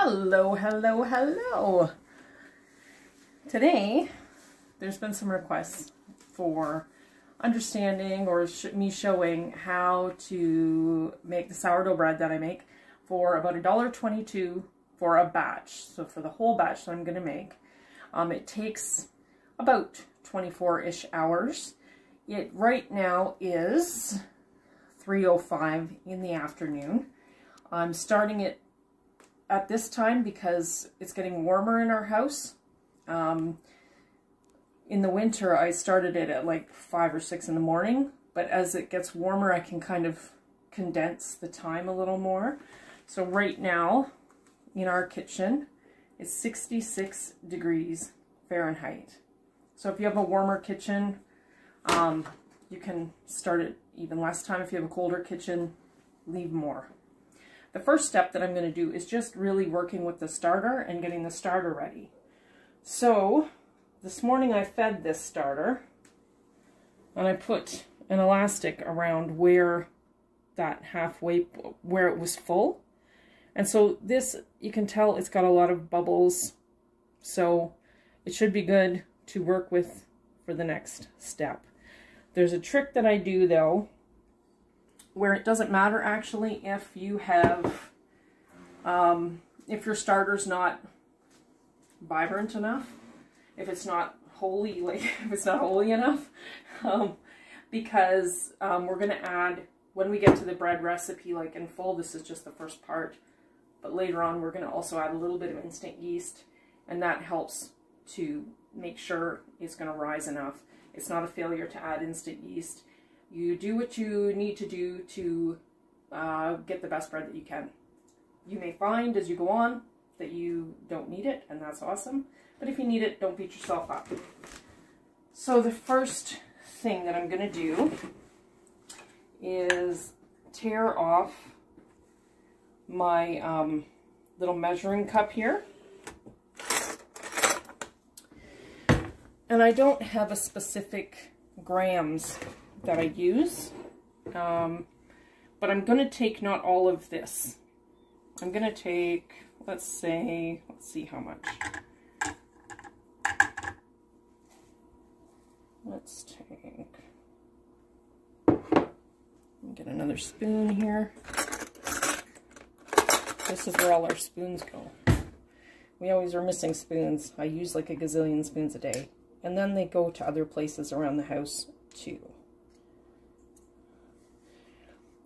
Hello, hello, hello. Today, there's been some requests for understanding or me showing how to make the sourdough bread that I make for about $1.22 for a batch. So for the whole batch that I'm going to make, it takes about 24-ish hours. It right now is 3:05 in the afternoon. I'm starting it at this time because it's getting warmer in our house. In the winter, I started it at like 5 or 6 in the morning, but as it gets warmer, I can kind of condense the time a little more. So right now, in our kitchen, it's 66 degrees Fahrenheit. So if you have a warmer kitchen, you can start it even less time. If you have a colder kitchen, leave more. The first step that I'm going to do is just really working with the starter and getting the starter ready. So this morning I fed this starter and I put an elastic around where that halfway, where it was full. And so this, you can tell it's got a lot of bubbles. So it should be good to work with for the next step. There's a trick that I do though, where it doesn't matter actually if you have, if your starter's not vibrant enough, if it's not holy, like if it's not holy enough, because we're going to add, when we get to the bread recipe, like in full, this is just the first part, but later on we're going to also add a little bit of instant yeast, and that helps to make sure it's going to rise enough. It's not a failure to add instant yeast. You do what you need to do to get the best bread that you can. You may find as you go on that you don't need it, and that's awesome. But if you need it, don't beat yourself up. So the first thing that I'm going to do is tear off my little measuring cup here. And I don't have a specific grams that I use, but I'm going to take not all of this. I'm going to take, let's see how much. Let's take, get another spoon here. This is where all our spoons go. We always are missing spoons. I use like a gazillion spoons a day, and then they go to other places around the house too.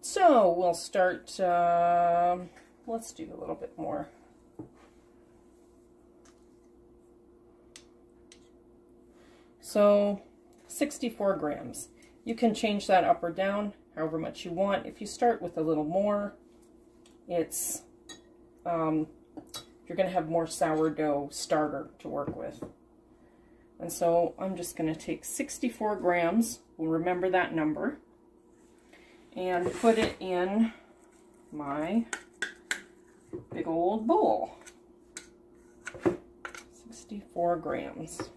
So we'll start, let's do a little bit more. So 64 grams. You can change that up or down however much you want. If you start with a little more, it's, you're going to have more sourdough starter to work with. And so I'm just going to take 64 grams, we'll remember that number, and put it in my big old bowl. 64 grams.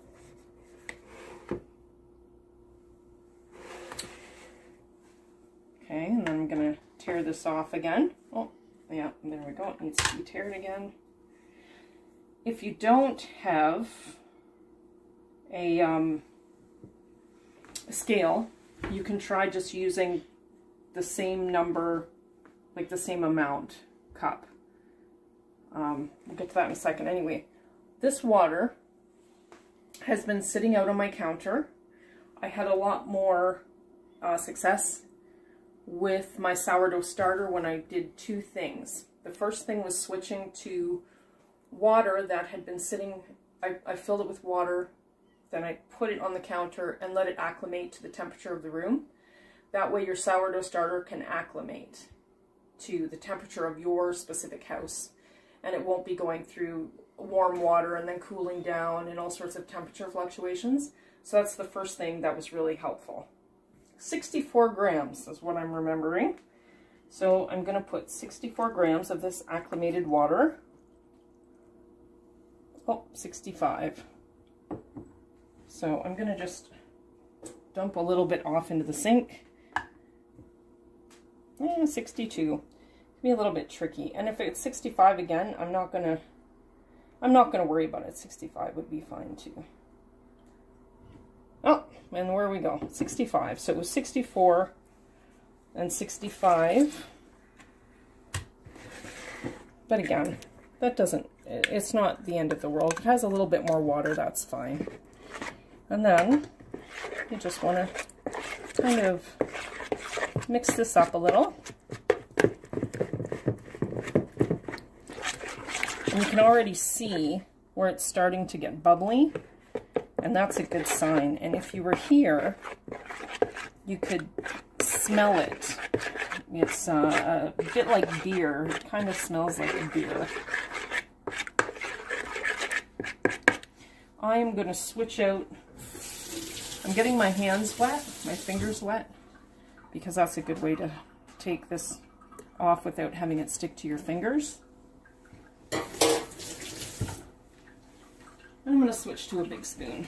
Okay, and then I'm going to tear this off again. Oh, yeah, there we go. It needs to be teared again. If you don't have a scale, you can try just using the same number, like the same amount cup. We'll get to that in a second. Anyway, this water has been sitting out on my counter. I had a lot more success with my sourdough starter when I did two things. The first thing was switching to water that had been sitting, I filled it with water, then I put it on the counter and let it acclimate to the temperature of the room. That way your sourdough starter can acclimate to the temperature of your specific house, and it won't be going through warm water and then cooling down and all sorts of temperature fluctuations. So that's the first thing that was really helpful. 64 grams is what I'm remembering. So I'm going to put 64 grams of this acclimated water. Oh, 65. So I'm going to just dump a little bit off into the sink. 62. Be a little bit tricky. And if it's 65 again, I'm not going to I'm not going to worry about it. 65 would be fine too. Oh, and where we go? 65. So it was 64 and 65. But again, that doesn't, it's not the end of the world. If it has a little bit more water, that's fine. And then you just want to kind of mix this up a little. And you can already see where it's starting to get bubbly, and that's a good sign. And if you were here, you could smell it. It's a bit like beer. It kind of smells like a beer. I am going to switch out. I'm getting my hands wet, my fingers wet, because that's a good way to take this off without having it stick to your fingers. I'm going to switch to a big spoon.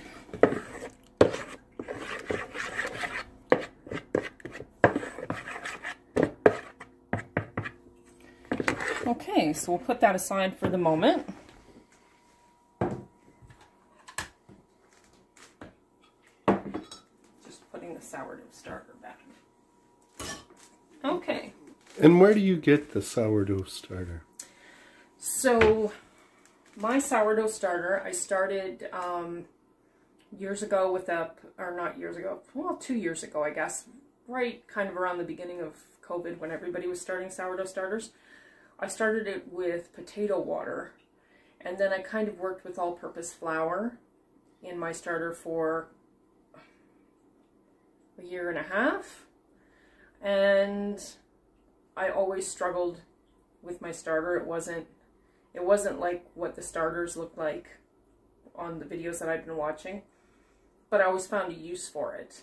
Okay, so we'll put that aside for the moment. Just putting the sourdough starter back. Okay. And where do you get the sourdough starter? So, my sourdough starter, I started years ago with or not years ago, well, 2 years ago, I guess, right kind of around the beginning of COVID when everybody was starting sourdough starters. I started it with potato water, and then I kind of worked with all-purpose flour in my starter for a year and a half, and I always struggled with my starter. It wasn't like what the starters look like on the videos that I've been watching, but I always found a use for it.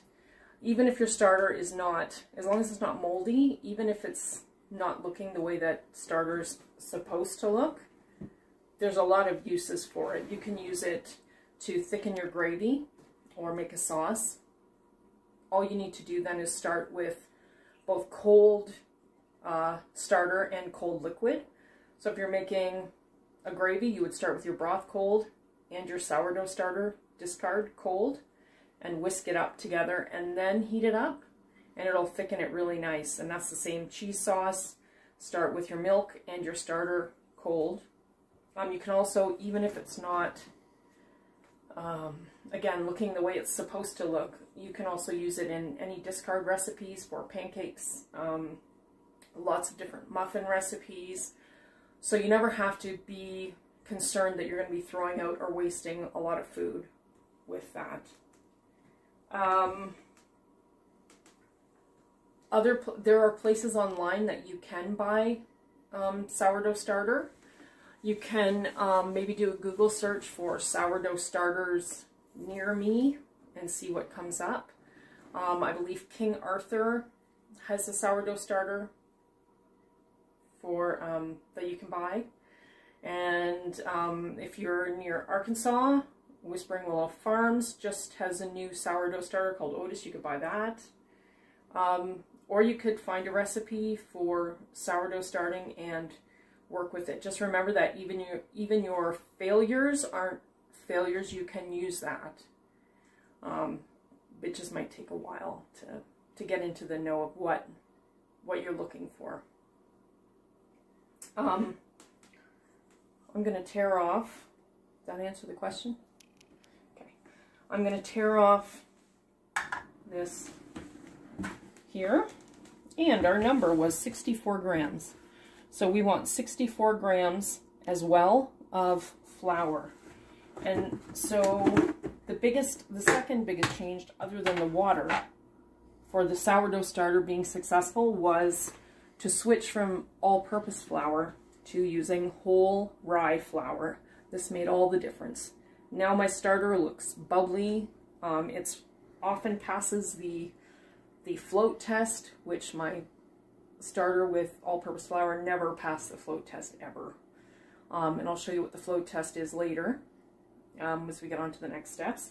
Even if your starter is not, as long as it's not moldy, even if it's not looking the way that starter's supposed to look, there's a lot of uses for it. You can use it to thicken your gravy or make a sauce. All you need to do then is start with both cold starter and cold liquid. So if you're making a gravy, you would start with your broth cold and your sourdough starter discard cold and whisk it up together and then heat it up, and it'll thicken it really nice. And that's the same cheese sauce. Start with your milk and your starter cold. You can also, even if it's not, again, looking the way it's supposed to look, you can also use it in any discard recipes for pancakes, lots of different muffin recipes. So you never have to be concerned that you're going to be throwing out or wasting a lot of food with that. There are places online that you can buy sourdough starter. You can maybe do a Google search for sourdough starters near me and see what comes up. I believe King Arthur has a sourdough starter for that you can buy. And if you're near Arkansas, Whispering Willow Farms just has a new sourdough starter called Otis. You could buy that. Or you could find a recipe for sourdough starting and work with it. Just remember that even your failures aren't failures. You can use that. It just might take a while to get into the know of what you're looking for. I'm going to tear off. Does that answer the question? Okay. I'm going to tear off this here, and our number was 64 grams. So we want 64 grams as well of flour. And so the second biggest change, other than the water, for the sourdough starter being successful was to switch from all-purpose flour to using whole rye flour. This made all the difference. Now my starter looks bubbly. It's often passes the float test, which my starter with all-purpose flour never passed the float test ever. And I'll show you what the float test is later as we get on to the next steps.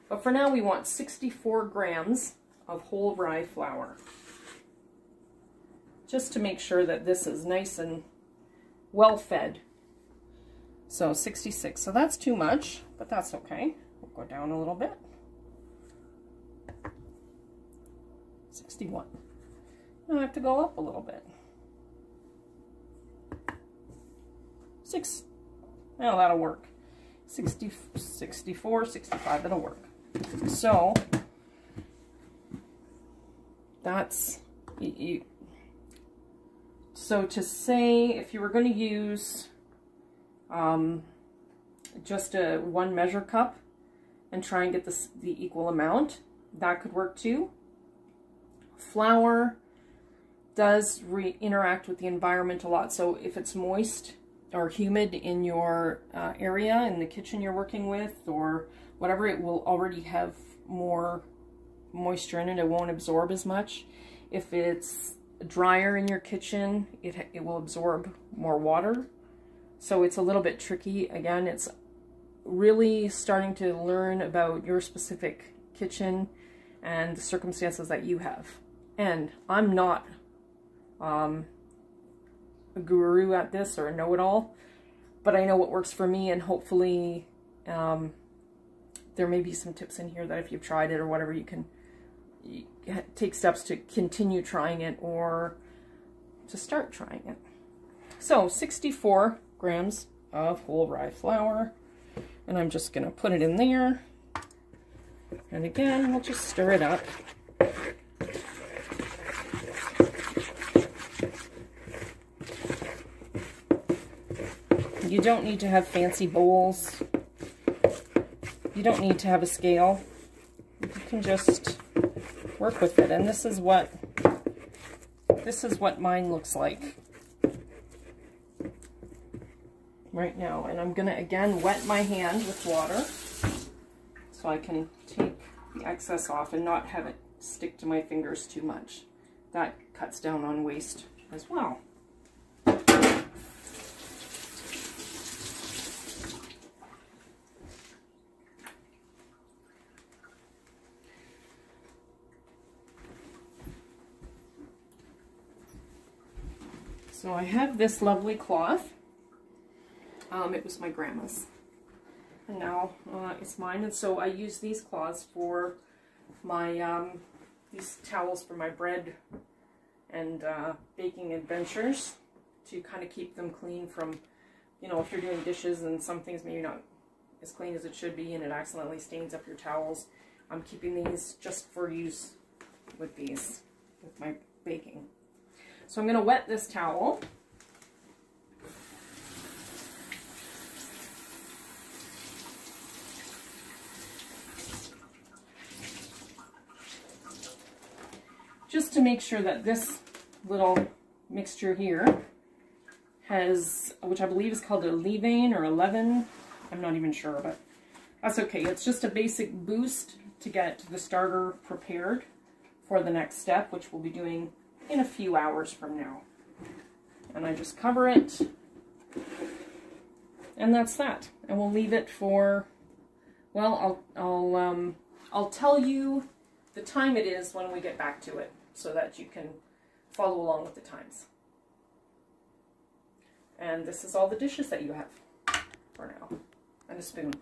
But for now, we want 64 grams of whole rye flour, just to make sure that this is nice and well fed. So 66. So that's too much, but that's okay. We'll go down a little bit. 61. I have to go up a little bit. 6. Well, that'll work. 60, 64, 65, that'll work. So that's so to say, if you were going to use just a 1 measure cup and try and get the equal amount, that could work too. Flour does interact with the environment a lot, so if it's moist or humid in your area, in the kitchen you're working with or whatever, it will already have more moisture in it. It won't absorb as much. If it's drier in your kitchen, it will absorb more water. So it's a little bit tricky. Again, it's really starting to learn about your specific kitchen and the circumstances that you have. And I'm not a guru at this or a know-it-all, but I know what works for me, and hopefully there may be some tips in here that if you've tried it or whatever, you can take steps to continue trying it or to start trying it. So 64 grams of whole rye flour, and I'm just going to put it in there, and again we'll just stir it up. You don't need to have fancy bowls. You don't need to have a scale. You can just work with it. And this is what mine looks like right now. And I'm gonna again wet my hand with water so I can take the excess off and not have it stick to my fingers too much. That cuts down on waste as well. So I have this lovely cloth. It was my grandma's, and now it's mine. And so I use these cloths for my these towels for my bread and baking adventures, to kind of keep them clean from, you know, if you're doing dishes and some things maybe not as clean as it should be and it accidentally stains up your towels. I'm keeping these just for use with these, with my baking. So I'm going to wet this towel. Just to make sure that this little mixture here has, which I believe is called a levain or a leaven, I'm not even sure, but that's okay. It's just a basic boost to get the starter prepared for the next step, which we'll be doing in a few hours from now. And I just cover it, and that's that. And we'll leave it for, well, I'll tell you the time it is when we get back to it, so that you can follow along with the times. And this is all the dishes that you have for now, and a spoon.